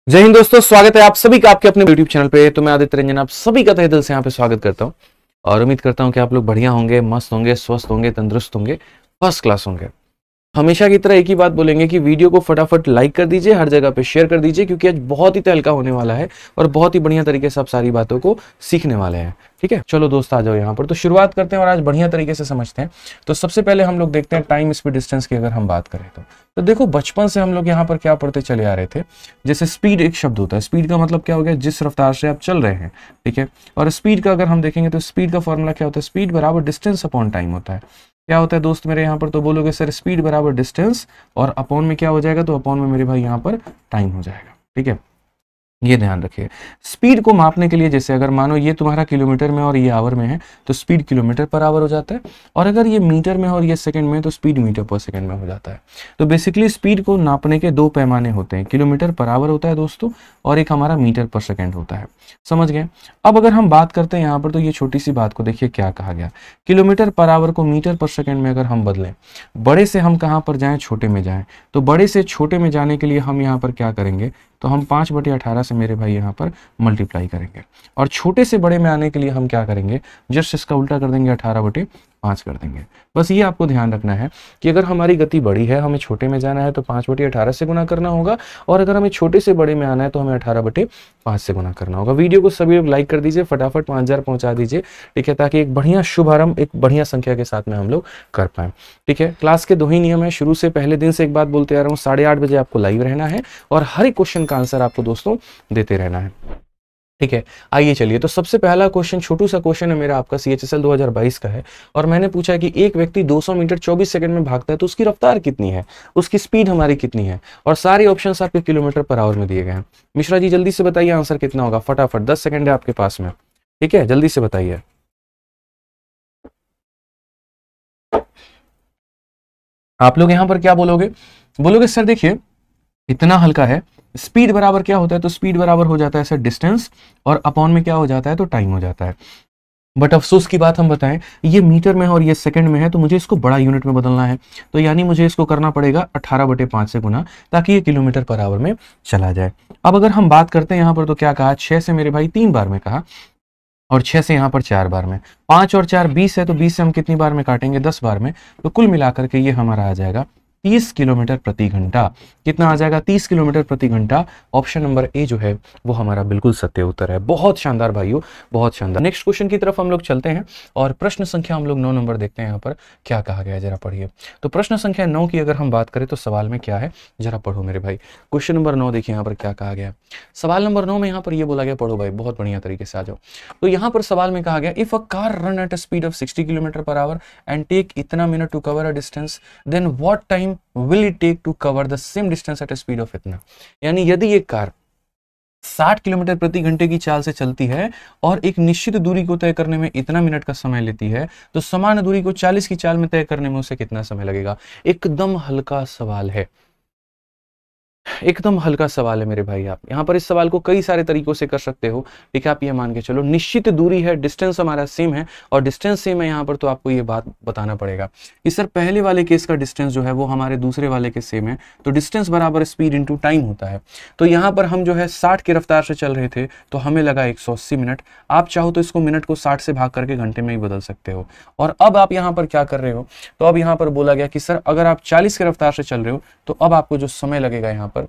जय हिंद दोस्तों, स्वागत है आप सभी का आपके अपने YouTube चैनल पे। तो मैं आदित्य रंजन आप सभी का तहे दिल से यहाँ पे स्वागत करता हूँ और उम्मीद करता हूँ कि आप लोग बढ़िया होंगे, मस्त होंगे, स्वस्थ होंगे, तंदुरुस्त होंगे, फर्स्ट क्लास होंगे। हमेशा की तरह एक ही बात बोलेंगे कि वीडियो को फटाफट लाइक कर दीजिए, हर जगह पे शेयर कर दीजिए, क्योंकि आज बहुत ही तहलका होने वाला है और बहुत ही बढ़िया तरीके से आप सारी बातों को सीखने वाले हैं। ठीक है, चलो दोस्त आ जाओ यहाँ पर। तो शुरुआत करते हैं और आज बढ़िया तरीके से समझते हैं। तो सबसे पहले हम लोग देखते हैं टाइम स्पीड डिस्टेंस की अगर हम बात करें तो देखो बचपन से हम लोग यहाँ पर क्या पढ़ते चले आ रहे थे। जैसे स्पीड एक शब्द होता है, स्पीड का मतलब क्या हो गया, जिस रफ्तार से आप चल रहे हैं। ठीक है, और स्पीड का अगर हम देखेंगे तो स्पीड का फॉर्मूला क्या होता है, स्पीड बराबर डिस्टेंस अपॉन टाइम होता है। क्या होता है दोस्त मेरे यहाँ पर, तो बोलोगे सर स्पीड बराबर डिस्टेंस और अपॉन में क्या हो जाएगा, तो अपॉन में मेरे भाई यहाँ पर टाइम हो जाएगा। ठीक है, ये ध्यान रखिए। स्पीड को मापने के लिए जैसे अगर मानो ये तुम्हारा किलोमीटर में और ये आवर में है तो स्पीड किलोमीटर पर आवर हो जाता है, और अगर ये मीटर में और ये सेकंड में तो स्पीड मीटर पर सेकंड में हो जाता है। तो बेसिकली स्पीड को नापने के दो पैमाने होते हैं, किलोमीटर पर आवर होता है दोस्तों, और एक हमारा मीटर पर सेकंड होता है। समझ गए। अब अगर हम बात करते हैं यहाँ पर तो ये छोटी सी बात को देखिए क्या कहा गया, किलोमीटर पर आवर को मीटर पर सेकंड में अगर हम बदलें, बड़े से हम कहाँ पर जाएं, छोटे में जाएं, तो बड़े से छोटे में जाने के लिए हम यहाँ पर क्या करेंगे, तो हम 5/18 से मेरे भाई यहाँ पर मल्टीप्लाई करेंगे, और छोटे से बड़े में आने के लिए हम क्या करेंगे, जस्ट इसका उल्टा कर देंगे, 18/5 कर देंगे। बस ये आपको ध्यान रखना है कि अगर हमारी गति बड़ी है, हमें छोटे में जाना है तो 5/18 से गुना करना होगा, और अगर हमें छोटे से बड़े में आना है तो हमें 18/5 से गुना करना होगा। वीडियो को सभी लोग लाइक कर दीजिए, फटाफट 5000 पहुंचा दीजिए। ठीक है, ताकि एक बढ़िया शुभारंभ एक बढ़िया संख्या के साथ में हम लोग कर पाए। ठीक है, क्लास के दो ही नियम है, शुरू से पहले दिन से एक बात बोलते आ रहा हूँ, 8:30 बजे आपको लाइव रहना है और हर एक क्वेश्चन का आंसर आपको दोस्तों देते रहना है। ठीक है, आइए चलिए। तो सबसे पहला क्वेश्चन छोटू सा क्वेश्चन है मेरा, आपका CHSL 2022 का है, और मैंने पूछा है कि एक व्यक्ति 200 मीटर 24 सेकंड में भागता है तो उसकी रफ्तार कितनी है, उसकी स्पीड हमारी कितनी है, और सारे ऑप्शंस आपके किलोमीटर पर आवर में दिए गए हैं। मिश्रा जी जल्दी से बताइए आंसर कितना होगा, फटाफट 10 सेकंड है आपके पास में। ठीक है, जल्दी से बताइए। आप लोग यहां पर क्या बोलोगे, बोलोगे सर देखिए इतना हल्का है, स्पीड बराबर क्या होता है, तो स्पीड बराबर हो जाता है सर डिस्टेंस, और अपॉन में क्या हो जाता है, तो टाइम हो जाता है। बट अफसोस की बात हम बताएं, ये मीटर में है और ये सेकंड में है, तो मुझे इसको बड़ा यूनिट में बदलना है, तो यानी मुझे इसको करना पड़ेगा 18/5 से गुना, ताकि ये किलोमीटर पर आवर में चला जाए। अब अगर हम बात करते हैं यहाँ पर तो क्या कहा, 6 से मेरे भाई 3 बार में कहा, और 6 से यहाँ पर 4 बार में, 5 और 4 20 है, तो 20 से हम कितनी बार में काटेंगे, 10 बार में, तो कुल मिलाकर के ये हमारा आ जाएगा 30 किलोमीटर प्रति घंटा। कितना आ जाएगा, 30 किलोमीटर प्रति घंटा। ऑप्शन नंबर ए जो है वो हमारा बिल्कुल सत्य उत्तर है। बहुत शानदार भाइयों, बहुत शानदार। नेक्स्ट क्वेश्चन की तरफ हम लोग चलते हैं और प्रश्न संख्या हम लोग 9 नंबर देखते हैं यहाँ पर क्या कहा गया है, जरा पढ़िए। तो प्रश्न संख्या 9 की अगर हम बात करें तो सवाल में क्या है, जरा पढ़ो मेरे भाई। क्वेश्चन नंबर 9 देखिए यहाँ पर क्या कहा गया। सवाल नंबर 9 में यहाँ पर ये बोला गया, पढ़ो भाई बहुत बढ़िया तरीके से आ जाओ। तो यहाँ पर सवाल में कहा गया, if a car run at a speed of 60 kilometre per hour and take इतना minute to cover a distance, then what time will it take to cover the same distance at a speed of इतना। यानी यदि एक car 60 kilometre प्रति घंटे की चाल से चलती है और एक निश्चित दूरी को तय करने में इतना मिनट का समय लेती है, तो समान दूरी को 40 की चाल में तय करने में उसे कितना समय लगेगा। एकदम हल्का सवाल है, एकदम हल्का सवाल है मेरे भाई। आप यहाँ पर इस सवाल को कई सारे तरीकों से कर सकते हो। ठीक है, आप ये मान के चलो निश्चित दूरी है, डिस्टेंस हमारा सेम है, और डिस्टेंस सेम है यहाँ पर, तो आपको ये बात बताना पड़ेगा कि सर पहले वाले केस का डिस्टेंस जो है वो हमारे दूसरे वाले के सेम है, तो डिस्टेंस बराबर स्पीड इंटू टाइम होता है। तो यहाँ पर हम जो है 60 की रफ्तार से चल रहे थे तो हमें लगा 180 मिनट। आप चाहो तो इसको मिनट को 60 से भाग करके घंटे में ही बदल सकते हो। और अब आप यहाँ पर क्या कर रहे हो, तो अब यहाँ पर बोला गया कि सर अगर आप 40 की रफ्तार से चल रहे हो तो अब आपको जो समय लगेगा यहाँ पर,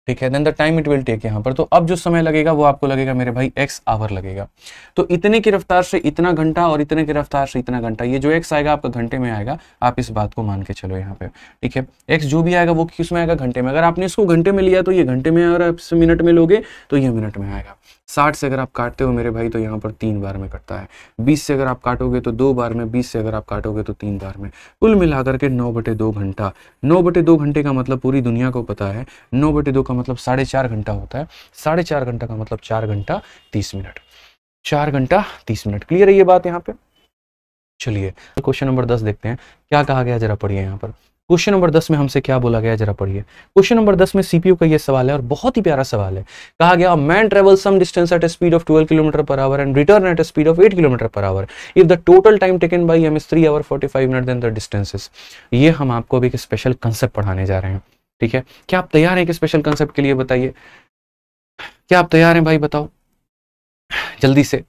ठीक है, then the time it will take यहाँ पर, तो अब जो समय लगेगा वो आपको लगेगा मेरे भाई x आवर लगेगा। तो इतने की रफ्तार से इतना घंटा और इतने की रफ्तार से इतना घंटा, ये जो x आएगा आपका घंटे में आएगा। आप इस बात को मान के चलो यहाँ पे। ठीक है, x जो भी आएगा वो किस में आएगा, घंटे में। अगर आपने इसको घंटे में लिया तो ये घंटे में, और आप मिनट में लोगे तो ये मिनट में आएगा। 60 से अगर आप काटते हो मेरे भाई तो यहाँ पर 3 बार में कटता है। 20 से अगर आप काटोगे तो 2 बार में, 20 से अगर आप काटोगे तो 3 बार में, कुल मिलाकर के 9/2 घंटा। 9/2 घंटे का मतलब पूरी दुनिया को पता है, 9/2 का मतलब 4.5 घंटा होता है। 4.5 घंटा का मतलब 4 घंटा 30 मिनट। 4 घंटा 30 मिनट। क्लियर है ये बात यहाँ पे। चलिए क्वेश्चन नंबर 10 देखते हैं क्या कहा गया, जरा पढ़िए यहाँ पर। क्वेश्चन नंबर 10 में हमसे क्या बोला गया, जरा पढ़िए। क्वेश्चन नंबर 10 में सीपीयू का ये सवाल है और बहुत ही प्यारा सवाल है। कहा गया man travel some distance at a speed of 12 kilometre per hour and return at a speed of 8 kilometre per hour. If the total time taken by him is 3 hour 45 minute, then the distances. ये हम आपको अभी एक special concept पढ़ाने जा रहे हैं। ठीक है, क्या आप तैयार हैं एक स्पेशल कंसेप्ट के लिए? बताइए, क्या आप तैयार हैं भाई? बताओ जल्दी से।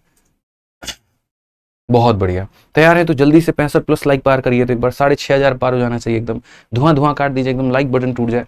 बहुत बढ़िया, तैयार है तो जल्दी से 65+ लाइक पार करिए। तो एक बार 6,500 पार हो जाना चाहिए, एकदम धुआं धुआं काट दीजिए, एकदम लाइक बटन टूट जाए।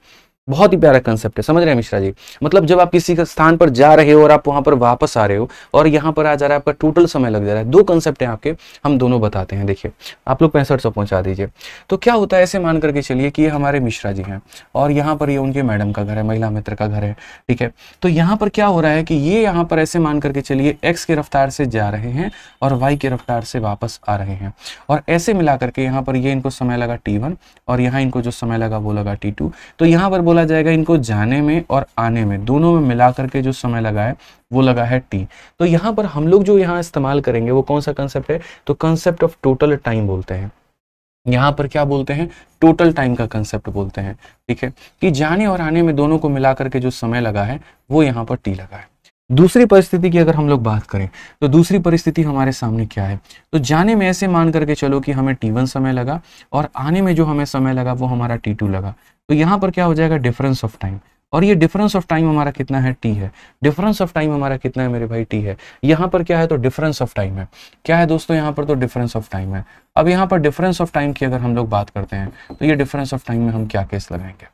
बहुत ही प्यारा कंसेप्ट है, समझ रहे हैं मिश्रा जी? मतलब जब आप किसी का स्थान पर जा रहे हो और आप वहां पर वापस आ रहे हो और यहाँ पर आ जा रहा है, आपका टोटल समय लग जा रहा है। दो कंसेप्ट है आपके, हम दोनों बताते हैं। देखिए, आप लोग 6500 पहुंचा दीजिए। तो क्या होता है, ऐसे मान करके चलिए कि ये हमारे मिश्रा जी हैं और यहाँ पर ये उनके मैडम का घर है, महिला मित्र का घर है, ठीक है। तो यहाँ पर क्या हो रहा है कि ये यहाँ पर ऐसे मान करके चलिए एक्स के रफ्तार से जा रहे हैं और वाई के रफ्तार से वापस आ रहे हैं, और ऐसे मिला करके यहाँ पर ये इनको समय लगा t1 और यहाँ इनको जो समय लगा वो लगा t2। तो यहाँ पर बोला जाएगा इनको जाने में और आने में दोनों में मिला करके जो समय लगा है वो लगा है t। तो यहाँ पर हम लोग जो यहाँ इस्तेमाल करेंगे वो कौन सा कंसेप्ट है? तो कंसेप्ट ऑफ टोटल टाइम बोलते हैं। यहाँ पर क्या बोलते हैं? टोटल टाइम का कंसेप्ट बोलते हैं, ठीक है, कि जाने और आने में दोनों को मिला करके जो समय लगा है वो यहाँ पर t लगा है। दूसरी परिस्थिति की अगर हम लोग बात करें तो दूसरी परिस्थिति हमारे सामने क्या है? तो जाने में ऐसे मान करके चलो कि हमें t1 समय लगा और आने में जो हमें समय लगा वो हमारा t2 लगा। तो यहाँ पर क्या हो जाएगा? Difference of time. और ये डिफरेंस ऑफ टाइम हमारा कितना है? t है। डिफरेंस ऑफ टाइम हमारा कितना है मेरे भाई? t है। यहाँ पर क्या है? तो डिफरेंस ऑफ टाइम है। क्या है दोस्तों? यहाँ पर तो डिफरेंस ऑफ टाइम है। अब यहाँ पर डिफरेंस ऑफ टाइम की अगर हम लोग बात करते हैं तो ये डिफरेंस ऑफ टाइम में हम क्या केस लगाएंगे?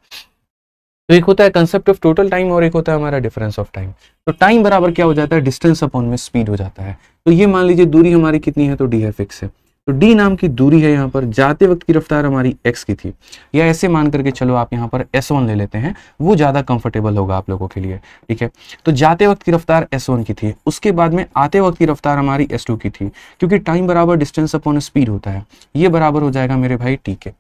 तो एक होता है कंसेप्ट ऑफ टोटल टाइम और एक होता है हमारा डिफरेंस ऑफ टाइम। तो टाइम बराबर क्या हो जाता है? डिस्टेंस अपॉन में स्पीड हो जाता है। तो ये मान लीजिए दूरी हमारी कितनी है? तो डी है, फिक्स है। तो डी नाम की दूरी है, यहाँ पर जाते वक्त की रफ्तार हमारी x की थी, या ऐसे मान करके चलो आप यहाँ पर s1 ले लेते हैं, वो ज़्यादा कंफर्टेबल होगा आप लोगों के लिए, ठीक है। तो जाते वक्त की रफ्तार s1 की थी, उसके बाद में आते वक्त की रफ्तार हमारी s2 की थी, क्योंकि टाइम बराबर डिस्टेंस अपॉन स्पीड होता है। ये बराबर हो जाएगा मेरे भाई t के।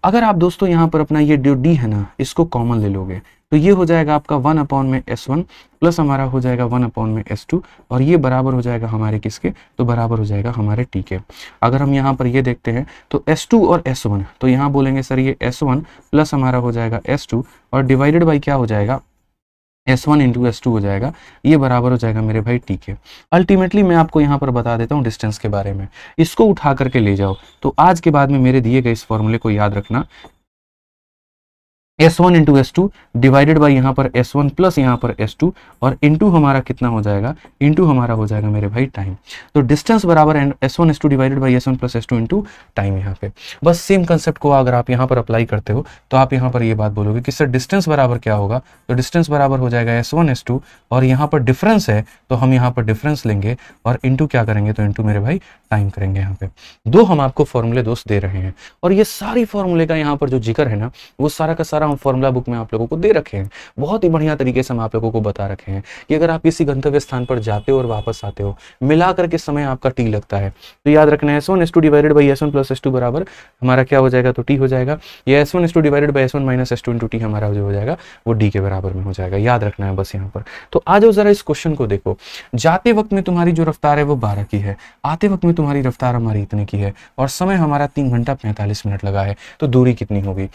अगर आप दोस्तों यहाँ पर अपना ये जो d है ना, इसको कॉमन ले लोगे तो ये हो जाएगा आपका 1 अपॉन में s1 प्लस हमारा हो जाएगा 1 अपॉन में s2, और ये बराबर हो जाएगा हमारे किसके? तो बराबर हो जाएगा हमारे t के। अगर हम यहाँ पर ये देखते हैं तो s2 और s1, तो यहाँ बोलेंगे सर ये s1 प्लस हमारा हो जाएगा s2 और डिवाइडेड बाई क्या हो जाएगा? s1 इंटू s2 हो जाएगा। ये बराबर हो जाएगा मेरे भाई t के। अल्टीमेटली मैं आपको यहाँ पर बता देता हूँ डिस्टेंस के बारे में, इसको उठा करके ले जाओ। तो आज के बाद में मेरे दिए गए इस फॉर्मूले को याद रखना, s1 into s2 divided by यहाँ पर s1 प्लस यहाँ पर s2 और इंटू हमारा कितना हो जाएगा? इंटू हमारा हो जाएगा मेरे भाई टाइम। तो डिस्टेंस बराबर s1 s2 divided by s1 plus s2 into time. यहाँ पे बस सेम कंसेप्ट को अगर आप यहाँ पर अप्लाई करते हो तो आप यहाँ पर ये बात बोलोगे कि सर डिस्टेंस बराबर क्या होगा? तो डिस्टेंस बराबर हो जाएगा s1 s2 और यहाँ पर डिफरेंस है तो हम यहाँ पर डिफरेंस लेंगे और इंटू क्या करेंगे? तो इंटू मेरे भाई टाइम करेंगे। यहाँ पे दो हम आपको फॉर्मूले दोस्त दे रहे हैं, और ये सारी फॉर्मूले का यहाँ पर जो जिक्र है ना, वो सारा का सारा हम फॉर्मूला बुक में आप लोगों को दे रखे हैं। बहुत ही बढ़िया तरीके से हम आप लोगों को बता रखे हैं कि अगर आप किसी गंतव्य स्थान पर जाते हो और वापस आते हो, मिला करके समय आपका टी लगता है। तो याद रखना है s1 s2 divided by s1 plus s2 बराबर हमारा क्या हो जाएगा? तो टी हो जाएगा। ये s1 s2 divided by s1 minus s2 into T हमारा जो हो जाएगा वो डी के बराबर में हो जाएगा। याद रखना है बस यहाँ पर। तो आ जाओ जरा इस क्वेश्चन को देखो। जाते वक्त में तुम्हारी जो रफ्तार है वो 12 की है, आते वक्त में तुम्हारी रफ्तार हमारी इतने की है, और समय हमारा 3 घंटा 45 मिनट लगा है। तो दूरी कितनी होगी?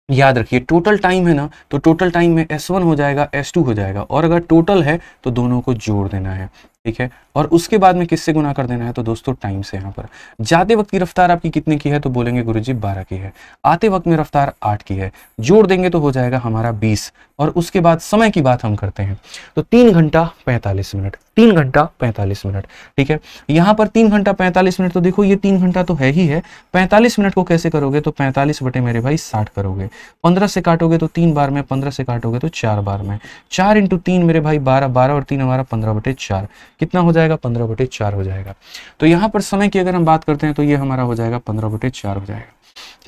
याद रखिए टोटल टाइम है ना, तो टोटल टाइम में s1 हो जाएगा s2 हो जाएगा, और अगर टोटल है तो दोनों को जोड़ देना है, ठीक है। और उसके बाद में किससे गुना कर देना है? तो दोस्तों टाइम से। यहाँ पर जाते वक्त की रफ्तार आपकी कितने की है? तो बोलेंगे गुरुजी 12 की है। आते वक्त में रफ्तार 8 की है, जोड़ देंगे तो हो जाएगा हमारा 20, और उसके बाद समय की बात हम करते हैं तो 3 घंटा 45 मिनट, 3 घंटा 45 मिनट, ठीक है। यहाँ पर 3 घंटा 45 मिनट, तो देखो ये 3 घंटा तो है ही है, 45 मिनट को कैसे करोगे? तो 45 बटे मेरे भाई 60 करोगे, 15 से काटोगे तो 3 बार में, 15 से काटोगे तो 4 बार में, 4 इंटू 3 मेरे भाई 12, 12 और 3 हमारा 15 बटे 4, कितना हो जाएगा? 15 बटे 4 हो जाएगा। तो यहाँ पर समय की अगर हम बात करते हैं तो ये हमारा हो जाएगा 15 बटे 4 हो जाएगा।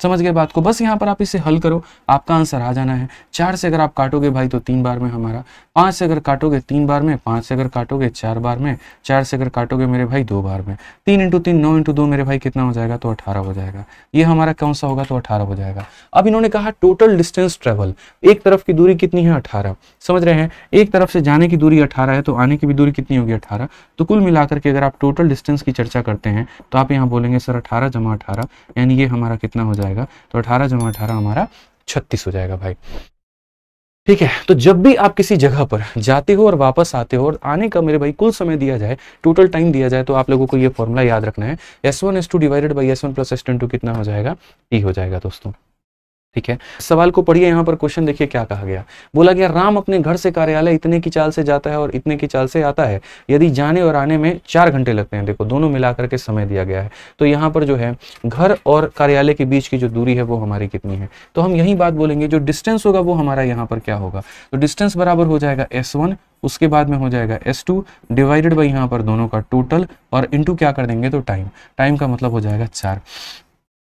समझ गए बात को? बस यहाँ पर आप इसे हल करो, आपका आंसर आ जाना है। 4 से अगर आप काटोगे भाई तो 3 बार में हमारा, 5 से अगर काटोगे 3 बार में, 5 से अगर काटोगे 4 बार में, 4 से अगर काटोगे मेरे भाई 2 बार में, 3 इंटू 3 9 इंटू 2 मेरे भाई कितना हो जाएगा? तो 18 हो जाएगा। ये हमारा कौन सा होगा? तो 18 हो जाएगा। अब इन्होंने कहा टोटल डिस्टेंस ट्रेवल, एक तरफ की दूरी कितनी है? 18। समझ रहे हैं? एक तरफ से जाने की दूरी 18 है तो आने की भी दूरी कितनी होगी? 18। तो कुल मिलाकर के अगर आप टोटल डिस्टेंस की चर्चा करते हैं तो आप यहाँ बोलेंगे सर 18 जमा 18, यानी ये हमारा कितना हो जाएगा? तो 18 जमा 18 हमारा 36 हो जाएगा भाई, ठीक है। तो जब भी आप किसी जगह पर जाते हो और वापस आते हो और आने का मेरे भाई कुल समय दिया जाए, टोटल टाइम दिया जाए, तो आप लोगों को ये फॉर्मूला याद रखना है, s1 s2 divided by s1 plus s2 into कितना हो जाएगा? टी हो जाएगा दोस्तों, ठीक है, सवाल को पढ़िए, यहाँ पर क्वेश्चन देखिए क्या कहा गया। बोला गया राम अपने घर से कार्यालय इतने की चाल से जाता है और इतने की चाल से आता है, यदि जाने और आने में 4 घंटे लगते हैं। देखो दोनों मिलाकर के समय दिया गया है, तो यहाँ पर जो है घर और कार्यालय के बीच की जो दूरी है वो हमारी कितनी है, तो हम यही बात बोलेंगे, जो डिस्टेंस होगा वो हमारा यहाँ पर क्या होगा, तो डिस्टेंस बराबर हो जाएगा S1, उसके बाद में हो जाएगा S2 डिवाइडेड बाई यहाँ पर दोनों का टोटल, और इंटू क्या कर देंगे तो टाइम, टाइम का मतलब हो जाएगा 4।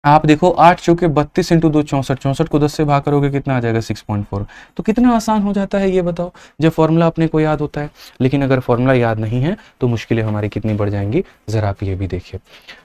आप देखो 8 चौके 32 इंटू 2 64, 64 को 10 से भाग करोगे कितना आ जाएगा 6.4। तो कितना आसान हो जाता है ये बताओ, जब फॉर्मूला अपने को याद होता है। लेकिन अगर फॉर्मूला याद नहीं है तो मुश्किलें हमारी कितनी बढ़ जाएंगी, जरा आप ये भी देखिए।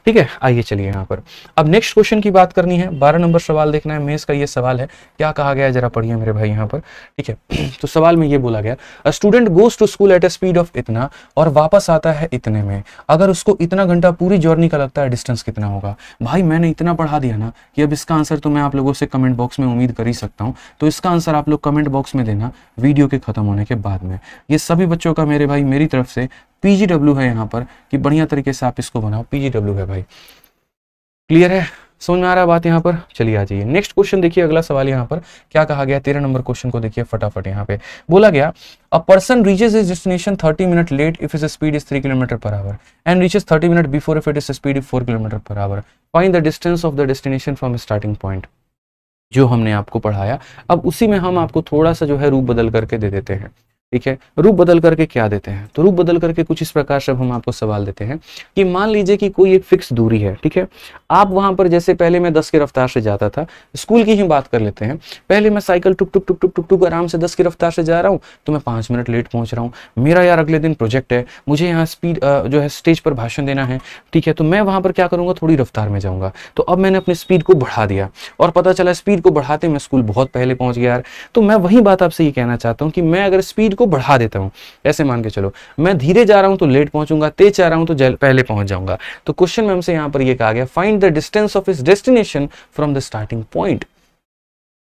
ठीक है, आइए चलिए यहाँ पर अब नेक्स्ट क्वेश्चन की बात करनी है। 12 नंबर सवाल देखना है, मेंस का ये सवाल है, क्या कहा गया है जरा पढ़िए मेरे भाई यहाँ पर। ठीक है, तो सवाल में ये बोला गया, a student goes to school at a speed of इतना और वापस आता है इतने में, अगर उसको इतना घंटा पूरी जर्नी का लगता है, डिस्टेंस कितना होगा। भाई मैंने इतना पढ़ा दिया ना कि अब इसका आंसर तो मैं आप लोगों से कमेंट बॉक्स में उम्मीद कर ही सकता हूं, तो इसका आंसर आप लोग कमेंट बॉक्स में देना वीडियो के खत्म होने के बाद में। ये सभी बच्चों का मेरे भाई मेरी तरफ से PGW है यहाँ पर, कि बढ़िया तरीके से आप इसको बनाओ, PGW है भाई। क्लियर है, समझ में आ रहा है बात यहाँ पर। चलिए आ जाइए नेक्स्ट क्वेश्चन देखिए, अगला सवाल यहाँ पर क्या कहा गया, 13 नंबर क्वेश्चन को देखिए फटाफट। यहाँ पे बोला गया, a person reaches his destination 30 minute late if his speed is 3 kilometre per hour and reaches 30 minute before if it is speed 4 kilometre per hour, find the distance of the destination from starting point. जो हमने आपको पढ़ाया, अब उसी में हम आपको थोड़ा सा जो है रूप बदल करके दे देते हैं। ठीक है, रूप बदल करके क्या देते हैं, तो रूप बदल करके कुछ इस प्रकार से हम आपको सवाल देते हैं कि मान लीजिए कि कोई एक फिक्स दूरी है। ठीक है, आप वहां पर जैसे पहले मैं 10 की रफ्तार से जाता था, स्कूल की ही बात कर लेते हैं, पहले मैं साइकिल टुक टुक टुक टुक टुक टुक आराम से 10 की रफ्तार से जा रहा हूँ, तो मैं 5 मिनट लेट पहुंच रहा हूँ। मेरा यार अगले दिन प्रोजेक्ट है, मुझे यहाँ स्पीड जो है स्टेज पर भाषण देना है। ठीक है, तो मैं वहां पर क्या करूंगा, थोड़ी रफ्तार में जाऊंगा। तो अब मैंने अपनी स्पीड को बढ़ा दिया और पता चला स्पीड को बढ़ाते मैं स्कूल बहुत पहले पहुंच गया यार। तो मैं वही बात आपसे ये कहना चाहता हूँ कि मैं अगर स्पीड को बढ़ा देता हूँ, ऐसे मान के चलो मैं धीरे जा रहा हूं तो लेट पहुंचूंगा, तेज जा रहा हूं तो पहले पहुंच जाऊंगा। तो क्वेश्चन में हमसे यहां पर ये कहा गया, find the distance of his destination from the starting point.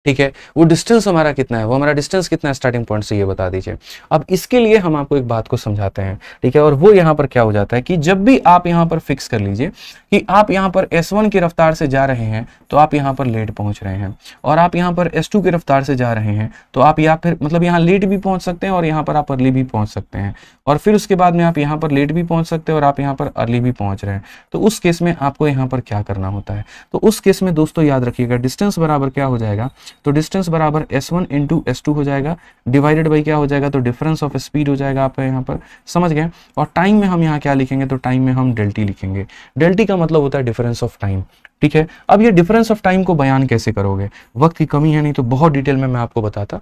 ठीक है, वो डिस्टेंस हमारा कितना है, वो हमारा डिस्टेंस कितना है स्टार्टिंग पॉइंट से, ये बता दीजिए। अब इसके लिए हम आपको एक बात को समझाते हैं। ठीक है, और वो यहाँ पर क्या हो जाता है कि जब भी आप यहाँ पर फिक्स कर लीजिए कि आप यहाँ पर S1 की रफ्तार से जा रहे हैं तो आप यहाँ पर लेट पहुंच रहे हैं, और आप यहाँ पर S2 की रफ्तार से जा रहे हैं तो आप या फिर मतलब यहाँ लेट भी पहुंच सकते हैं और यहाँ पर आप अर्ली भी पहुंच सकते हैं, और फिर उसके बाद में आप यहाँ पर लेट भी पहुंच सकते हैं और आप यहाँ पर अर्ली भी पहुंच रहे हैं। तो उस केस में आपको यहाँ पर क्या करना होता है, तो उस केस में दोस्तों याद रखिएगा, डिस्टेंस बराबर क्या हो जाएगा, तो डिस्टेंस बराबर S1 इंटू S2 हो जाएगा, डिवाइडेड बाई क्या हो जाएगा, तो डिफरेंस ऑफ स्पीड हो जाएगा आपका यहाँ पर, समझ गए। और टाइम में हम यहाँ क्या लिखेंगे, तो टाइम में हम डेल्टी लिखेंगे। डेल्टी का मतलब होता है डिफरेंस ऑफ टाइम। ठीक है, अब ये डिफरेंस ऑफ टाइम को बयान कैसे करोगे, वक्त की कमी है नहीं तो बहुत डिटेल में मैं आपको बताता।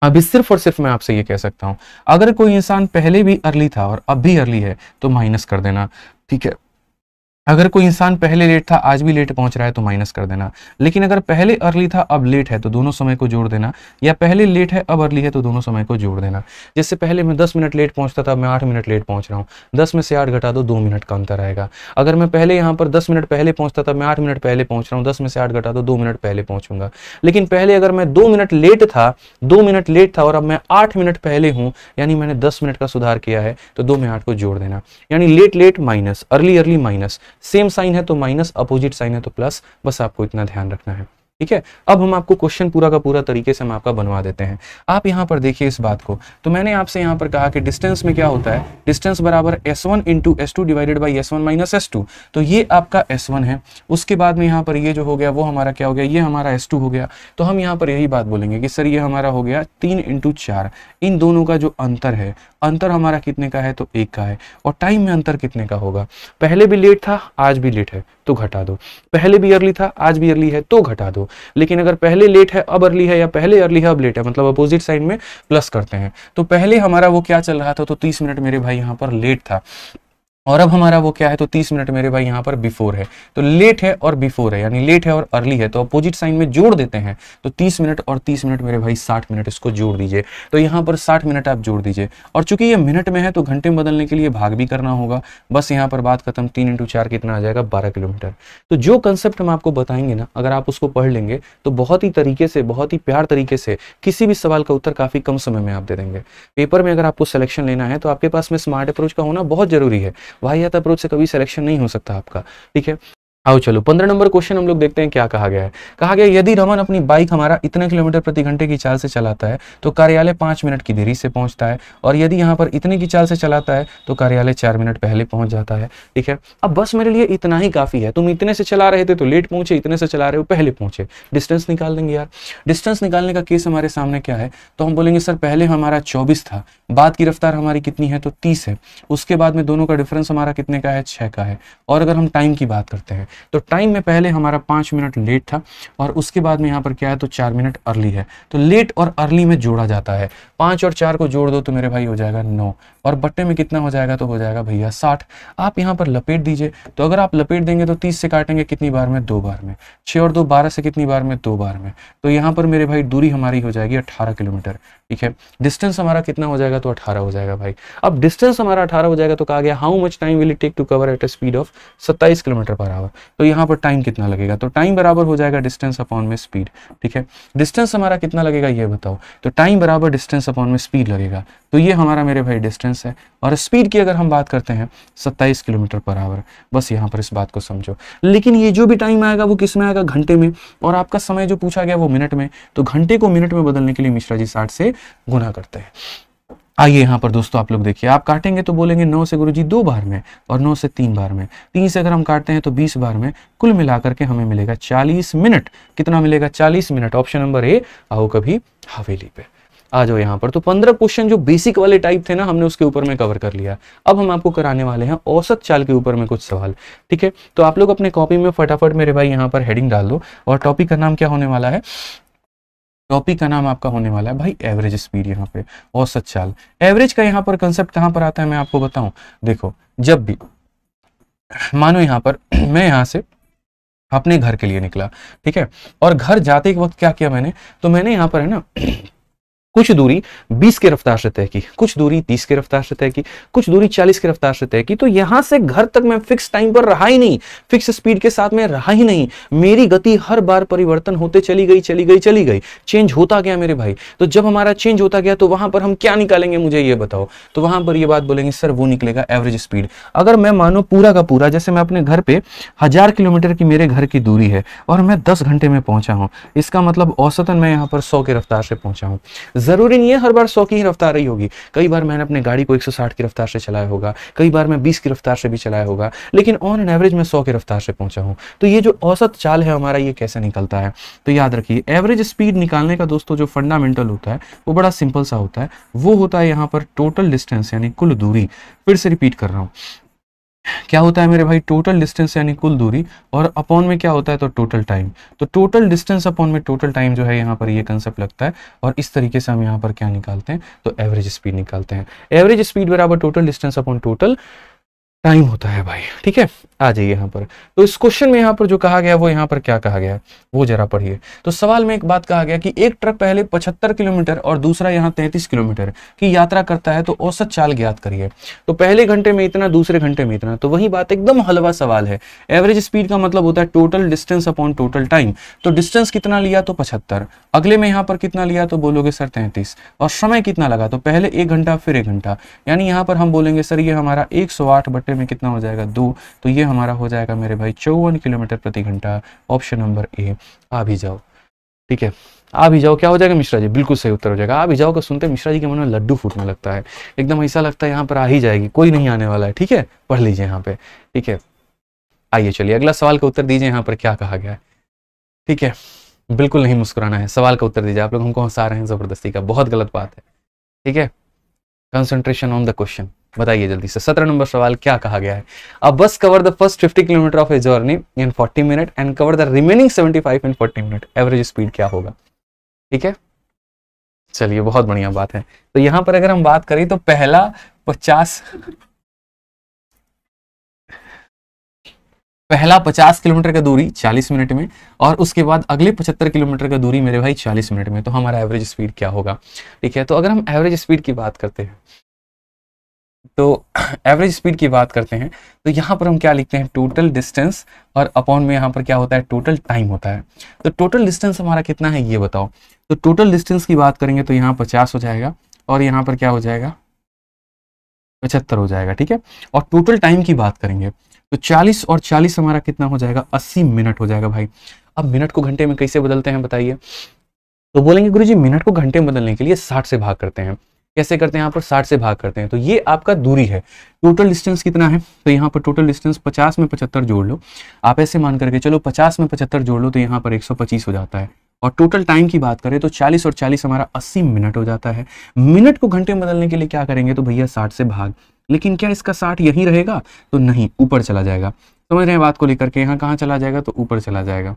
अभी सिर्फ और सिर्फ मैं आपसे ये कह सकता हूं, अगर कोई इंसान पहले भी अर्ली था और अब भी अर्ली है तो माइनस कर देना। ठीक है, अगर कोई इंसान पहले लेट था आज भी लेट पहुंच रहा है तो माइनस कर देना। लेकिन अगर पहले अर्ली था अब लेट है तो दोनों समय को जोड़ देना, या पहले लेट है अब अर्ली है तो दोनों समय को जोड़ देना। जैसे पहले मैं 10 मिनट लेट पहुंचता था, मैं 8 मिनट लेट पहुंच रहा हूँ, 10 में से 8 घटा दो, 2 मिनट का अंतर आएगा। अगर मैं पहले यहाँ पर 10 मिनट पहले पहुंचता था, मैं 8 मिनट पहले पहुंच रहा हूँ, 10 में से 8 घटा दो, 2 मिनट पहले पहुंचूंगा। लेकिन पहले अगर मैं 2 मिनट लेट था, 2 मिनट लेट था और अब मैं 8 मिनट पहले हूँ, यानी मैंने 10 मिनट का सुधार किया है, तो 2 में 8 को जोड़ देना, यानी late late minus, early early minus, same sign है तो माइनस, अपोजिट साइन है तो प्लस, बस आपको इतना ध्यान रखना है। ठीक है, अब हम आपको क्वेश्चन पूरा का पूरा तरीके से हम आपका बनवा देते हैं। आप यहाँ पर देखिए इस बात को, तो मैंने आपसे यहाँ पर कहा कि डिस्टेंस में क्या होता है, डिस्टेंस बराबर S1 into S2 divided by S1 minus S2। तो ये आपका S1 है, उसके बाद में यहाँ पर ये जो हो गया वो हमारा क्या हो गया, ये हमारा S2 हो गया। तो हम यहाँ पर यही बात बोलेंगे कि सर ये हमारा हो गया 3 इंटू 4, इन दोनों का जो अंतर है, अंतर हमारा कितने का है, तो 1 का है। और टाइम में अंतर कितने का होगा, पहले भी लेट था आज भी लेट है तो घटा दो, पहले भी अर्ली था आज भी अर्ली है तो घटा दो। लेकिन अगर पहले लेट है अब अर्ली है, या पहले अर्ली है अब लेट है, मतलब अपोजिट साइड में प्लस करते हैं। तो पहले हमारा वो क्या चल रहा था, तो 30 मिनट मेरे भाई यहाँ पर लेट था, और अब हमारा वो क्या है, तो 30 मिनट मेरे भाई यहाँ पर बिफोर है। तो लेट है और बिफोर है, यानी लेट है और अर्ली है, तो अपोजिट साइन में जोड़ देते हैं। तो 30 मिनट और 30 मिनट मेरे भाई 60 मिनट, इसको जोड़ दीजिए। तो यहाँ पर 60 मिनट आप जोड़ दीजिए, और चूंकि ये मिनट में है तो घंटे में बदलने के लिए भाग भी करना होगा। बस यहाँ पर बात खत्म, 3 इंटू 4 कितना आ जाएगा, 12 किलोमीटर। तो जो कंसेप्ट हम आपको बताएंगे ना, अगर आप उसको पढ़ लेंगे तो बहुत ही तरीके से, बहुत ही प्यार तरीके से किसी भी सवाल का उत्तर काफी कम समय में आप दे देंगे। पेपर में अगर आपको सिलेक्शन लेना है तो आपके पास में स्मार्ट अप्रोच का होना बहुत जरूरी है, वाहियात अप्रोच से कभी सिलेक्शन नहीं हो सकता आपका। ठीक है, आओ चलो 15 नंबर क्वेश्चन हम लोग देखते हैं क्या कहा गया है। कहा गया यदि रमन अपनी बाइक हमारा इतने किलोमीटर प्रति घंटे की चाल से चलाता है तो कार्यालय 5 मिनट की देरी से पहुंचता है, और यदि यहाँ पर इतने की चाल से चलाता है तो कार्यालय 4 मिनट पहले पहुंच जाता है। ठीक है, अब बस मेरे लिए इतना ही काफी है। तुम इतने से चला रहे थे तो लेट पहुंचे, इतने से चला रहे हो पहले पहुंचे। डिस्टेंस निकाल देंगे यार। डिस्टेंस निकालने का केस हमारे सामने क्या है, तो हम बोलेंगे सर पहले हमारा 24 था, बाद की रफ्तार हमारी कितनी है तो 30 है, उसके बाद में दोनों का डिफरेंस हमारा कितने का है 6 का है। और अगर हम टाइम की बात करते हैं तो टाइम में पहले हमारा 5 मिनट लेट था, और उसके बाद में यहाँ पर क्या है तो 4 मिनट अर्ली है। तो लेट और अर्ली में जोड़ा जाता है, 5 और 4 को जोड़ दो तो मेरे भाई हो जाएगा 9, और बट्टे में कितना हो जाएगा तो हो जाएगा भैया 60। आप यहाँ पर लपेट दीजिए, तो अगर आप लपेट देंगे तो 30 से काटेंगे कितनी बार में, 2 बार में। 6 और 2 12 से कितनी बार में, 2 बार में। तो यहाँ पर मेरे भाई दूरी हमारी हो जाएगी 18 किलोमीटर। ठीक है, डिस्टेंस हमारा कितना हो जाएगा तो 18 हो जाएगा भाई। अब डिस्टेंस हमारा 18 हो जाएगा तो कहा गया how much time will it take to cover at a speed of 27 kilometre per hour. तो यहाँ पर टाइम कितना लगेगा, तो टाइम बराबर हो जाएगा डिस्टेंस अपॉन में स्पीड। ठीक है, डिस्टेंस हमारा कितना लगेगा ये बताओ, तो टाइम बराबर डिस्टेंस अपॉन में स्पीड लगेगा। तो ये हमारा मेरे भाई डिस्टेंस है, और स्पीड की अगर हम बात करते हैं 27 किलोमीटर पर आवर। बस यहाँ पर इस बात को समझो। लेकिन ये जो भी टाइम आएगा वो किस में आएगा, घंटे में, और आपका समय जो पूछा गया वो मिनट में। तो घंटे को मिनट में बदलने के लिए मिश्रा जी 60 से गुना करते हैं। आइए यहाँ पर दोस्तों आप लोग देखिए, आप काटेंगे तो बोलेंगे 9 से गुरुजी 2 बार में, और 9 से 3 बार में, 3 से अगर हम काटते हैं तो 20 बार में, कुल मिलाकर के हमें मिलेगा 40 मिनट। कितना मिलेगा, 40 मिनट। ऑप्शन नंबर ए, आओ कभी हवेली पे। आ जाओ यहाँ पर। तो 15 क्वेश्चन जो बेसिक वाले टाइप थे ना, हमने उसके ऊपर में कवर कर लिया। अब हम आपको कराने वाले हैं औसत चाल के ऊपर में कुछ सवाल। ठीक है, तो आप लोग अपने कॉपी में फटाफट मेरे भाई यहाँ पर हेडिंग डाल दो, और टॉपिक का नाम क्या होने वाला है, टॉपिक का नाम आपका होने वाला है भाई एवरेज स्पीड। यहाँ पे औसत चाल, एवरेज का यहाँ पर कंसेप्ट कहाँ पर आता है मैं आपको बताऊं। देखो, जब भी मानो यहाँ पर मैं यहाँ से अपने घर के लिए निकला, ठीक है, और घर जाते के वक्त क्या किया मैंने, तो मैंने यहाँ पर है ना कुछ दूरी 20 की रफ्तार से तय की, कुछ दूरी 30 की रफ्तार से तय की, कुछ दूरी 40 की रफ्तार से तय की। तो यहां से घर तक मैं फिक्स टाइम पर रहा ही नहीं, फिक्स स्पीड के साथ में रहा ही नहीं। मेरी गति हर बार परिवर्तन होते चली गई, चली गई, चली गई, चेंज होता गया मेरे भाई। तो जब हमारा चेंज होता गया तो वहां पर हम क्या निकालेंगे मुझे ये बताओ। तो वहां पर ये बात बोलेंगे सर वो निकलेगा एवरेज स्पीड। अगर मैं मानो पूरा का पूरा, जैसे मैं अपने घर पे 1000 किलोमीटर की मेरे घर की दूरी है और मैं 10 घंटे में पहुंचा हूं, इसका मतलब औसतन मैं यहाँ पर 100 की रफ्तार से पहुंचा हूं। जरूरी नहीं है हर बार 100 की ही रफ्तार रही होगी, कई बार मैंने अपने गाड़ी को 160 की रफ्तार से चलाया होगा, कई बार मैं 20 की रफ्तार से भी चलाया होगा, लेकिन ऑन एन एवरेज मैं 100 की रफ्तार से पहुंचा हूं। तो ये जो औसत चाल है हमारा, ये कैसे निकलता है, तो याद रखिए एवरेज स्पीड निकालने का दोस्तों जो फंडामेंटल होता है वो बड़ा सिंपल सा होता है। वो होता है यहाँ पर टोटल डिस्टेंस यानी कुल दूरी। फिर से रिपीट कर रहा हूं, क्या होता है मेरे भाई, टोटल डिस्टेंस यानी कुल दूरी, और अपॉन में क्या होता है तो टोटल टाइम। तो टोटल डिस्टेंस अपॉन में टोटल टाइम जो है यहाँ पर ये कंसेप्ट लगता है, और इस तरीके से हम यहाँ पर क्या निकालते हैं तो एवरेज स्पीड निकालते हैं। एवरेज स्पीड बराबर total distance upon total time होता है भाई। ठीक है, आ जाइए यहाँ पर। तो इस क्वेश्चन में यहाँ पर जो कहा गया वो यहाँ पर क्या कहा गया है वो जरा पढ़िए। तो सवाल में एक बात कहा गया कि एक ट्रक पहले 75 किलोमीटर और दूसरा यहाँ 33 किलोमीटर की यात्रा करता है, तो औसत चाल ज्ञात करिए। तो पहले घंटे में इतना, दूसरे घंटे में इतना। तो वही बात, एकदम हलवा सवाल है। एवरेज स्पीड का मतलब होता है total distance upon total time. तो डिस्टेंस कितना लिया तो 75, अगले में यहाँ पर कितना लिया तो बोलोगे सर 33, और समय कितना लगा तो पहले 1 घंटा फिर 1 घंटा, यानी यहाँ पर हम बोलेंगे सर ये हमारा 108 बट्टे में कितना हो जाएगा 2। तो ये हमारा हो जाएगा मेरे भाई 54 किलोमीटर प्रति घंटा। Option number A. आ भी जाओ, ठीक है, आ भी जाओ। क्या हो जाएगा मिश्रा जी, बिल्कुल सही उत्तर हो जाएगा। आ भी जाओ का सुनते मिश्रा जी के मन में लड्डू फूटने लगता है, एकदम ऐसा लगता है यहाँ पर आ ही जाएगी, कोई नहीं आने वाला है। ठीक है, पढ़ लीजिए यहाँ पे। ठीक है, आइए चलिए अगला सवाल का उत्तर दीजिए। यहाँ पर क्या कहा गया है, ठीक है, बिल्कुल नहीं मुस्कुराना है, सवाल का उत्तर दीजिए। आप लोग हमको हंसा रहे हैं जबरदस्ती का, बहुत गलत बात है। ठीक है, कंसंट्रेशन ऑन द क्वेश्चन। बताइए जल्दी से 17 नंबर सवाल क्या कहा गया है। अ बस cover the first 50 kilometre of a journey in 40 minute and cover the remaining 75 in 40 minute. Average speed क्या होगा। ठीक है, चलिए बहुत बढ़िया बात है। तो यहां पर अगर हम बात करें तो पहला 50 किलोमीटर का दूरी 40 मिनट में, और उसके बाद अगले 75 किलोमीटर का दूरी मेरे भाई 40 मिनट में। तो हमारा एवरेज स्पीड क्या होगा। ठीक है, तो अगर हम एवरेज स्पीड की बात करते हैं तो एवरेज स्पीड की बात करते हैं तो यहाँ पर हम क्या लिखते हैं, टोटल डिस्टेंस, और अपॉन में यहाँ पर क्या होता है टोटल टाइम होता है। तो टोटल डिस्टेंस हमारा कितना है ये बताओ। तो टोटल डिस्टेंस की बात करेंगे तो यहाँ 50 हो जाएगा, और यहाँ पर क्या हो जाएगा 75 हो जाएगा, ठीक है। और टोटल टाइम की बात करेंगे तो 40 और 40 हमारा कितना हो जाएगा, 80 मिनट हो जाएगा भाई। अब मिनट को घंटे में कैसे बदलते हैं बताइए, तो बोलेंगे गुरुजी मिनट को घंटे में बदलने के लिए 60 से भाग करते हैं। कैसे करते हैं, यहाँ पर 60 से भाग करते हैं। तो ये आपका दूरी है, टोटल डिस्टेंस कितना है, तो यहाँ पर टोटल डिस्टेंस 50 में 75 जोड़ लो, आप ऐसे मान करके चलो 50 में 75 जोड़ लो तो यहाँ पर 125 हो जाता है। और टोटल टाइम की बात करें तो 40 और 40 हमारा 80 मिनट हो जाता है। मिनट को घंटे में बदलने के लिए क्या करेंगे, तो भैया 60 से भाग। लेकिन क्या इसका 60 यहीं रहेगा, तो नहीं, ऊपर चला जाएगा। समझ रहे हैं बात को लेकर के, यहाँ कहाँ चला जाएगा, तो ऊपर चला जाएगा।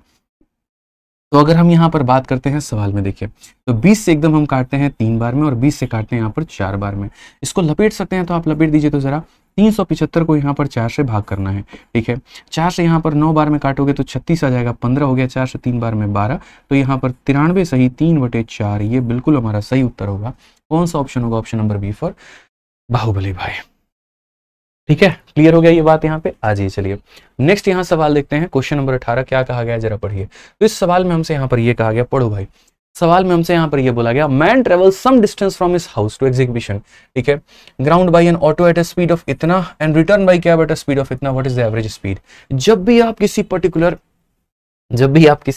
तो अगर हम यहाँ पर बात करते हैं सवाल में, देखिए तो 20 से एकदम हम काटते हैं 3 बार में और 20 से काटते हैं यहाँ पर 4 बार में। इसको लपेट सकते हैं तो आप लपेट दीजिए तो जरा। 375 को यहाँ पर 4 से भाग करना है, ठीक है। 4 से यहाँ पर 9 बार में काटोगे तो 36 आ जाएगा, 15 हो गया, 4 से 3 बार में 12, तो यहाँ पर 93 सही 3/4, ये बिल्कुल हमारा सही उत्तर होगा। कौन सा ऑप्शन होगा, option number B for Baahubali भाई। ठीक है, क्लियर हो गया ये बात यहाँ पे। आ जाइए चलिए नेक्स्ट यहाँ सवाल देखते हैं। क्वेश्चन नंबर 18 क्या कहा गया, जरा पढ़िए। तो इस सवाल में हमसे यहाँ पर ये कहा गया, पढ़ो भाई। सवाल में हमसे यहाँ पर ये बोला गया, man travel some distance from his house to exhibition, ठीक है, ground by an auto at a speed of इतना and return by cab at a speed of इतना, what is the average speed. जब भी आप किसी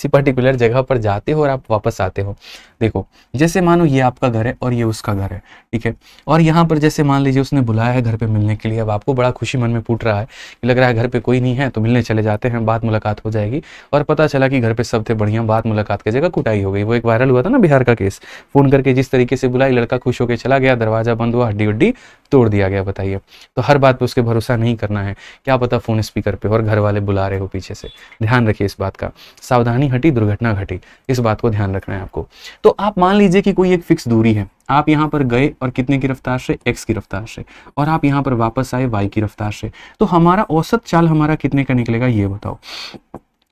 पर्टिकुलर जगह पर जाते हो और आप वापस आते हो, देखो जैसे मानो ये आपका घर है और ये उसका घर है, ठीक है, और यहाँ पर जैसे मान लीजिए उसने बुलाया है घर पे मिलने के लिए। अब आपको बड़ा खुशी मन में फूट रहा है कि लग रहा है घर पे कोई नहीं है तो मिलने चले जाते हैं, बात मुलाकात हो जाएगी। और पता चला कि घर पे सब थे बढ़िया, बात मुलाकात की जगह कुटाई हो गई। वो एक वायरल हुआ था ना बिहार का केस, फोन करके जिस तरीके से बुलाई, लड़का खुश होकर चला गया, दरवाजा बंद हुआ, हड्डी उड्डी तोड़ दिया गया। बताइए, तो हर बात पे उसके भरोसा नहीं करना है, क्या पता फोन स्पीकर पे और घर वाले बुला रहे हो पीछे से। ध्यान रखिए इस बात का, सावधानी हटी दुर्घटना घटी, इस बात को ध्यान रखना है आपको। तो आप मान लीजिए कि कोई एक फिक्स दूरी है, आप यहाँ पर गए और कितने की रफ्तार से, x की रफ्तार से, और आप यहाँ पर वापस आए y की रफ्तार से। तो हमारा औसत चाल हमारा कितने का निकलेगा, ये बताओ।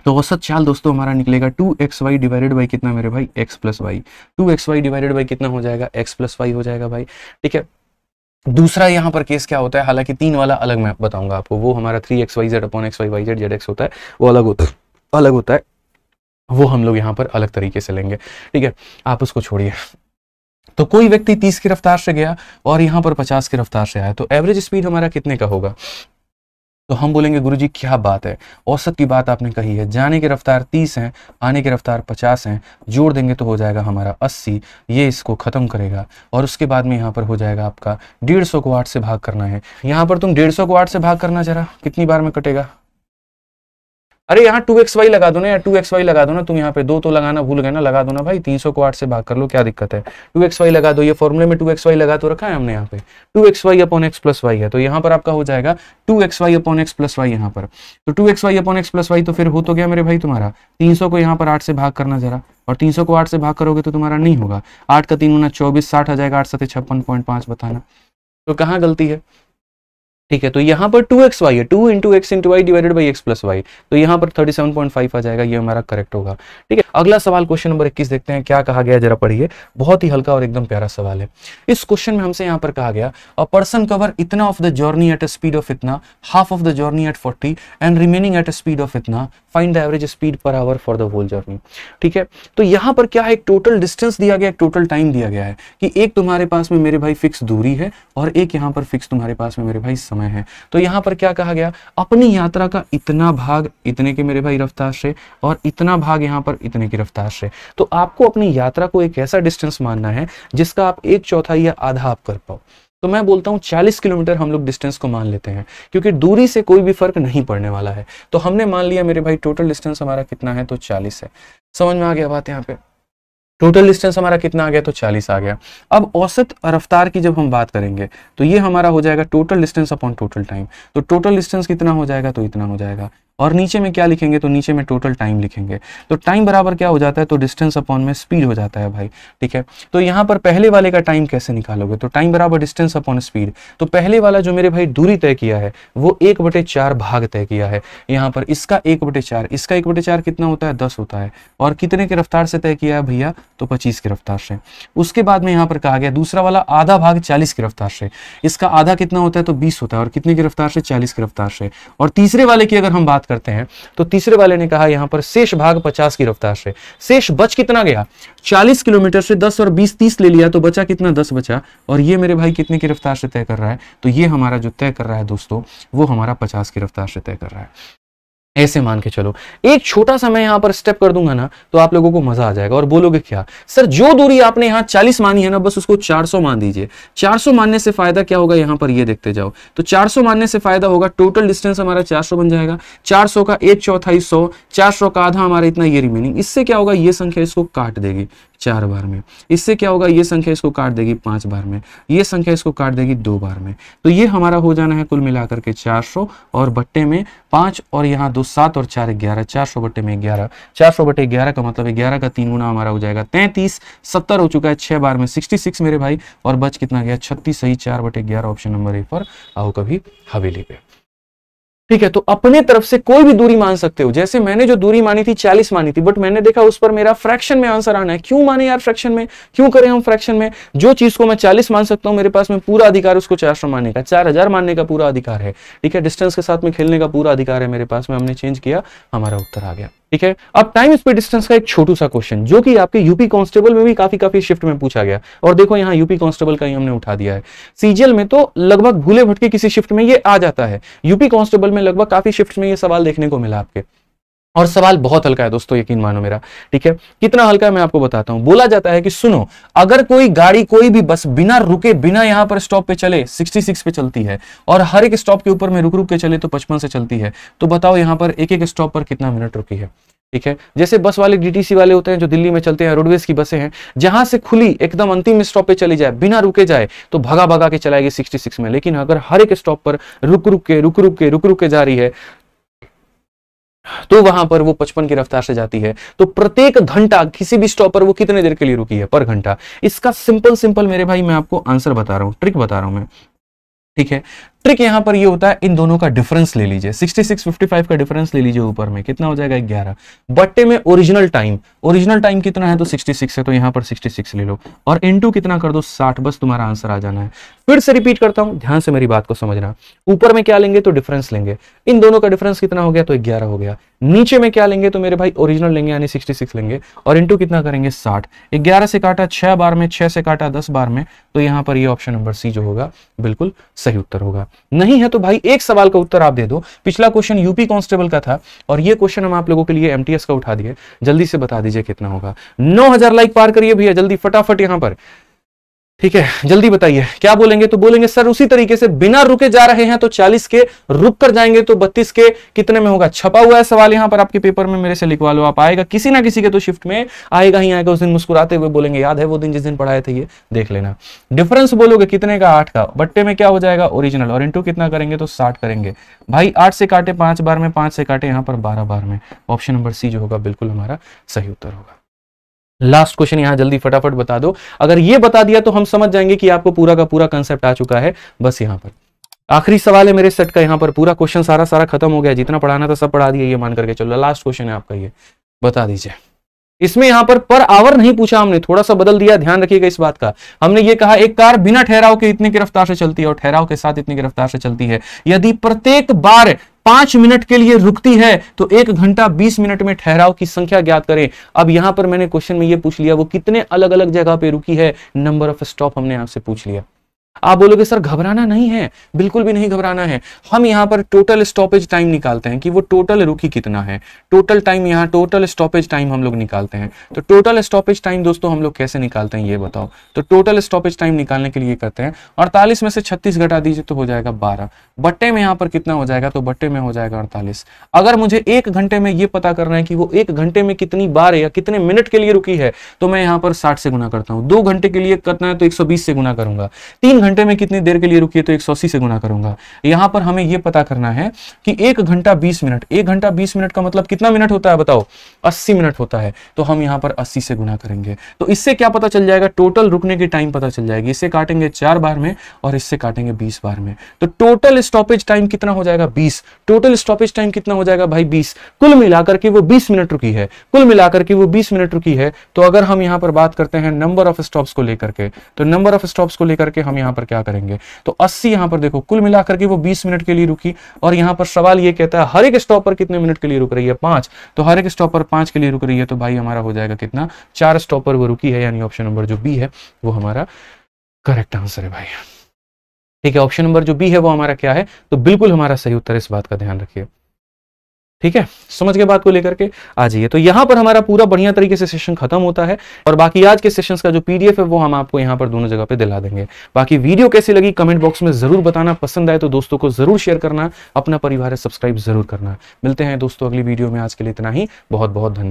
तो औसत चाल दोस्तों हमारा निकलेगा 2xy डिवाइडेड बाई कितना मेरे भाई, x plus Y. 2xy divided by कितना हो जाएगा, x प्लस वाई हो जाएगा भाई, ठीक है। दूसरा यहाँ पर केस क्या होता है, हालांकि 3 वाला अलग मैं बताऊंगा आपको, वो हमारा 3xyz अपॉन xyz zx होता है, वो अलग होता है, वो हम लोग यहाँ पर अलग तरीके से लेंगे, ठीक है, आप उसको छोड़िए। तो कोई व्यक्ति 30 की रफ्तार से गया और यहाँ पर 50 की रफ्तार से आया, तो एवरेज स्पीड हमारा कितने का होगा। तो हम बोलेंगे गुरुजी क्या बात है, औसत की बात आपने कही है, जाने की रफ्तार 30 है, आने की रफ्तार 50 है, जोड़ देंगे तो हो जाएगा हमारा 80, ये इसको खत्म करेगा। और उसके बाद में यहाँ पर हो जाएगा आपका 150 को 8 से भाग करना है। यहाँ पर तुम 150 को 8 से भाग करना, जरा कितनी बार में कटेगा। अरे यहाँ 2xy लगा दो ना, या 2xy लगा दो ना, तुम यहाँ पे 2 तो लगाना भूल गए ना, लगा दो ना भाई, 300 को 8 से भाग कर लो, क्या दिक्कत है। 2xy लगा दो, ये फॉर्मूले में 2xy लगा तो रखा है हमने, यहाँ पे 2xy upon x plus Y है, तो यहाँ पर आपका हो जाएगा 2xy upon x plus Y यहाँ पर। तो 2xy upon x plus Y तो फिर हो तो गया मेरे भाई तुम्हारा 300 को यहाँ पर 8 से भाग करना जरा, और 300 को 8 से भाग करोगे तो तुम्हारा नहीं होगा, 8 का 3 गुना 24, 60 आ जाएगा, 8 7 56.5 बताना। तो कहाँ गलती है, ठीक है। तो यहाँ पर 2xy है, 2 into X into Y divided by X plus Y, तो यहाँ पर 37.5 आ जाएगा, ये हमारा करेक्ट होगा, ठीक है। अगला सवाल क्वेश्चन नंबर 21 देखते हैं क्या कहा गया, जरा पढ़िए। बहुत ही हल्का और एकदम प्यारा सवाल है। इस क्वेश्चन में हमसे यहाँ पर कहा गया, अ पर्सन कवर इतना of the journey at a speed of इतना, half of the journey at 40 and remaining at a speed of इतना, find the average speed per hour for the whole journey, ठीक है। तो यहाँ पर क्या है, एक टोटल डिस्टेंस दिया गया, एक टोटल टाइम दिया गया है कि एक तुम्हारे पास में मेरे भाई फिक्स दूरी है और एक यहाँ पर फिक्स तुम्हारे पास में मेरे भाई समय है। तो यहाँ पर क्या कहा गया, अपनी यात्रा का इतना भाग इतने के मेरे भाई रफ्तार से और इतना भाग यहाँ पर इतने की रफ्तार से। तो आपको अपनी यात्रा को एक ऐसा डिस्टेंस मानना है जिसका आप 1/4 या आधा आप कर पाओ। तो मैं बोलता हूं 40 किलोमीटर हम लोग डिस्टेंस को मान लेते हैं, क्योंकि दूरी से कोई भी फर्क नहीं पड़ने वाला है। तो हमने मान लिया मेरे भाई टोटल डिस्टेंस हमारा कितना है, तो 40 है। समझ में आ गया बात, यहाँ पे टोटल डिस्टेंस हमारा कितना आ गया, तो 40 आ गया। अब औसत रफ्तार की जब हम बात करेंगे तो ये हमारा हो जाएगा total distance upon total time. तो टोटल डिस्टेंस कितना हो जाएगा, तो इतना हो जाएगा, और नीचे में क्या लिखेंगे, तो नीचे में टोटल टाइम लिखेंगे। तो टाइम बराबर क्या हो जाता है, तो डिस्टेंस अपॉन में स्पीड हो जाता है भाई, ठीक है। तो यहाँ पर पहले वाले का टाइम कैसे निकालोगे, तो टाइम बराबर डिस्टेंस अपॉन स्पीड। तो पहले वाला जो मेरे भाई दूरी तय किया है वो 1/4 भाग तय किया है। यहाँ पर इसका 1/4, इसका 1/4 कितना होता है, 10 होता है, और कितने की रफ्तार से तय किया है भैया, तो 25 की रफ्तार से। उसके बाद में यहाँ पर कहा गया दूसरा वाला आधा भाग 40 की रफ्तार से, इसका आधा कितना होता है, तो 20 होता है, और कितने की रफ्तार से, 40 की रफ्तार से। और तीसरे वाले की अगर हम बात करते हैं तो तीसरे वाले ने कहा यहां पर शेष भाग 50 की रफ्तार से। शेष बच कितना गया, 40 किलोमीटर से 10 और 20 30 ले लिया तो बचा कितना, 10 बचा। और ये मेरे भाई कितने की रफ्तार से तय कर रहा है, तो ये हमारा जो तय कर रहा है दोस्तों वो हमारा 50 की रफ्तार से तय कर रहा है। ऐसे मान के चलो। एक छोटा सा मैं यहां पर स्टेप कर दूंगा ना तो आप लोगों को मजा आ जाएगा और बोलोगे क्या सर, जो दूरी आपने यहां 40 मानी है ना बस उसको 400 मान दीजिए। 400 मानने से फायदा क्या होगा, यहां पर ये देखते जाओ। तो 400 मानने से फायदा होगा, टोटल डिस्टेंस हमारा 400 बन जाएगा। 400 का 1/4 100, 400 का आधा हमारा इतना, ये रिमेनिंग। इससे क्या होगा, ये संख्या इसको काट देगी 4 बार में। इससे क्या होगा, ये संख्या इसको काट देगी 5 बार में। ये संख्या इसको काट देगी 2 बार में। तो ये हमारा हो जाना है कुल मिलाकर के 400 और बट्टे में 5 और यहाँ 2 7 और 4 11, 400 बट्टे में 11। 400 बट्टे 11 का मतलब 11 का 3 गुना हमारा हो जाएगा 33। 70 हो चुका है 6 बार में 66 मेरे भाई, और बच कितना गया 36। सही 4/11 ऑप्शन नंबर ए पर आओ कभी हवेली पे। ठीक है, तो अपने तरफ से कोई भी दूरी मान सकते हो। जैसे मैंने जो दूरी मानी थी 40 मानी थी, बट मैंने देखा उस पर मेरा फ्रैक्शन में आंसर आना है। क्यों माने यार फ्रैक्शन में, क्यों करें हम फ्रैक्शन में? जो चीज को मैं 40 मान सकता हूं मेरे पास में पूरा अधिकार उसको 400 मानने का, 4000 मानने का पूरा अधिकार है। ठीक है, डिस्टेंस के साथ में खेलने का पूरा अधिकार है मेरे पास में। हमने चेंज किया, हमारा उत्तर आ गया। ठीक है, अब टाइम स्पीड डिस्टेंस का एक छोटू सा क्वेश्चन जो कि आपके यूपी कांस्टेबल में भी काफी शिफ्ट में पूछा गया, और देखो यहाँ यूपी कांस्टेबल का ही हमने उठा दिया है। सीजीएल में तो लगभग भूले भटके किसी शिफ्ट में ये आ जाता है, यूपी कांस्टेबल में लगभग काफी शिफ्ट में ये सवाल देखने को मिला आपके। और सवाल बहुत हल्का है दोस्तों, यकीन मानो मेरा। ठीक है, कितना हल्का है मैं आपको बताता हूं। बोला जाता है कि सुनो, अगर कोई गाड़ी, कोई भी बस बिना रुके, बिना यहां पर स्टॉप पे चले 66 पे चलती है, और हर एक स्टॉप के ऊपर में रुक रुक के चले तो 55 से चलती है, तो बताओ यहां पर एक एक स्टॉप पर कितना मिनट रुकी है। ठीक है, जैसे बस वाले डीटीसी वाले होते हैं जो दिल्ली में चलते हैं, रोडवेज की बसें हैं, जहां से खुली एकदम अंतिम स्टॉप पे चली जाए, बिना रुके जाए, तो भगा भगा के चलाएगी 66 में। लेकिन अगर हर एक स्टॉप पर रुक रुक के जा रही है तो वहां पर वो 55 की रफ्तार से जाती है। तो प्रत्येक घंटा किसी भी स्टॉप पर वो कितने देर के लिए रुकी है पर घंटा। इसका सिंपल मेरे भाई मैं आपको आंसर बता रहा हूं, ट्रिक बता रहा हूं मैं। ठीक है, ट्रिक यहां पर ये होता है, इन दोनों का डिफरेंस ले लीजिए, 66 55 का डिफरेंस ले लीजिए ऊपर में, कितना हो जाएगा 11 बट्टे में ओरिजिनल टाइम कितना है तो 66 है, तो यहां पर 66 ले लो और इनटू कितना कर दो 60, बस तुम्हारा आंसर आ जाना है। फिर से रिपीट करता हूं, ध्यान से मेरी बात को समझना। ऊपर में क्या लेंगे तो डिफरेंस लेंगे, इन दोनों का डिफरेंस कितना हो गया तो 11 हो गया। नीचे में क्या लेंगे तो मेरे भाई ओरिजिनल लेंगे यानी 66 लेंगे, और इनटू कितना करेंगे 60। 11 से काटा 6 बार में, 6 से काटा 10 बार में, तो यहां पर ये ऑप्शन नंबर सी जो होगा बिल्कुल सही उत्तर होगा। नहीं है तो भाई एक सवाल का उत्तर आप दे दो। पिछला क्वेश्चन यूपी कांस्टेबल का था और ये क्वेश्चन हम आप लोगों के लिए एमटीएस का उठा दिए। जल्दी से बता दीजिए कितना होगा। 9000 लाइक पार करिए भैया जल्दी फटाफट यहां पर। ठीक है, जल्दी बताइए क्या बोलेंगे। तो बोलेंगे सर उसी तरीके से बिना रुके जा रहे हैं तो 40 के, रुक कर जाएंगे तो 32 के, कितने में होगा। छपा हुआ है सवाल यहां पर आपके पेपर में, मेरे से लिखवा लो आप। आएगा किसी ना किसी के तो शिफ्ट में आएगा ही आएगा। उस दिन मुस्कुराते हुए बोलेंगे याद है वो दिन जिस दिन पढ़ाए थे, ये देख लेना। डिफरेंस बोलोगे कितने का 8 का, बट्टे में क्या हो जाएगा ओरिजिनल, और इंटू कितना करेंगे तो 60 करेंगे। भाई 8 से काटे 5 बार में, 5 से काटे यहां पर 12 बार में। ऑप्शन नंबर सी जो होगा बिल्कुल हमारा सही उत्तर होगा। लास्ट क्वेश्चन यहां जल्दी फटाफट बता दो। अगर ये बता दिया तो हम समझ जाएंगे कि आपको पूरा का पूरा कंसेप्ट आ चुका है। बस यहां पर आखिरी सवाल है मेरे सेट का, यहां पर पूरा क्वेश्चन सारा खत्म हो गया। जितना पढ़ाना था सब पढ़ा दिया, ये मान करके चलो। लास्ट क्वेश्चन है आपका, ये बता दीजिए। इसमें यहां पर आवर नहीं पूछा हमने, थोड़ा सा बदल दिया, ध्यान रखिएगा इस बात का। हमने ये कहा एक कार बिना ठहराव के इतने की रफ्तार से चलती है और ठहराव के साथ इतनी की रफ्तार से चलती है। यदि प्रत्येक बार 5 मिनट के लिए रुकती है तो 1 घंटा 20 मिनट में ठहराव की संख्या ज्ञात करें। अब यहां पर मैंने क्वेश्चन में ये पूछ लिया वो कितने अलग अलग जगह पे रुकी है, नंबर ऑफ स्टॉप हमने आपसे पूछ लिया। आप बोलोगे सर घबराना नहीं है, बिल्कुल भी नहीं घबराना है। हम यहां पर टोटल स्टॉपेज टाइम निकालते हैं कि वो टोटल रुकी कितना है। टोटल टाइम यहां टोटल स्टॉपेज टाइम हम लोग निकालते हैं। तो टोटल स्टॉपेज टाइम दोस्तों हम लोग कैसे निकालते हैं ये बताओ। तो टोटल स्टॉपेज टाइम निकालने के लिए करते हैं 48 में से 36 घटा दीजिए तो हो जाएगा 12। बट्टे में यहां पर कितना हो जाएगा तो बट्टे में हो जाएगा 48। अगर मुझे 1 घंटे में ये पता करना है कि वो 1 घंटे में कितनी बार या कितने मिनट के लिए रुकी है तो मैं यहां पर 60 से गुना करता हूं। 2 घंटे के लिए करना है तो 120 से गुना करूंगा। 3 घंटे में कितनी देर के लिए रुकी है तो 180 से गुना करूंगा। यहां पर हमें यह पता करना है कि 1 घंटा 20 मिनट, 1 घंटा 20 मिनट का मतलब कितना मिनट होता है बताओ। 80 मिनट होता है, तो हम यहाँ पर 80 से गुना करेंगे। तो इससे क्या पता चल जाएगा, टोटल रुकने की टाइम पता चल जाएगी। इससे काटेंगे 4 बार में और इससे काटेंगे 20 बार में, तो टोटल स्टॉपेज टाइम कितना हो जाएगा 20। टोटल स्टॉपेज टाइम कितना हो जाएगा भाई 20। कुल मिलाकर के वो 20 मिनट रुकी है, कुल मिलाकर के वो 20 मिनट रुकी है। तो अगर हम यहाँ पर बात करते हैं नंबर ऑफ स्टॉप्स को लेकर के, तो नंबर ऑफ स्टॉप्स को लेकर के हम यहाँ पर क्या करेंगे, तो 80 यहाँ पर देखो कुल मिलाकर के वो 20 मिनट के लिए रुकी, और यहाँ पर सवाल ये कहता है हर एक स्टॉप पर कितने मिनट के लिए रुक रही है, 5। तो हर एक स्टॉप पर 5 के लिए रुक रही है, तो भाई हमारा हो जाएगा कितना, 4 स्टॉप पर वो रुकी है, यानी ऑप्शन नंबर जो बी है वो हमारा करेक्ट आंसर है भाई। ठीक है, ऑप्शन नंबर जो बी है वो हमारा क्या है, तो बिल्कुल हमारा सही उत्तर, इस बात का ध्यान रखिए। ठीक है, समझ के बात को लेकर के आ जाइए। तो यहां पर हमारा पूरा बढ़िया तरीके से सेशन खत्म होता है, और बाकी आज के सेशंस का जो पीडीएफ है वो हम आपको यहां पर दोनों जगह पे दिला देंगे। बाकी वीडियो कैसी लगी कमेंट बॉक्स में जरूर बताना, पसंद आए तो दोस्तों को जरूर शेयर करना, अपना परिवार सब्सक्राइब जरूर करना। मिलते हैं दोस्तों अगली वीडियो में, आज के लिए इतना ही, बहुत बहुत धन्यवाद।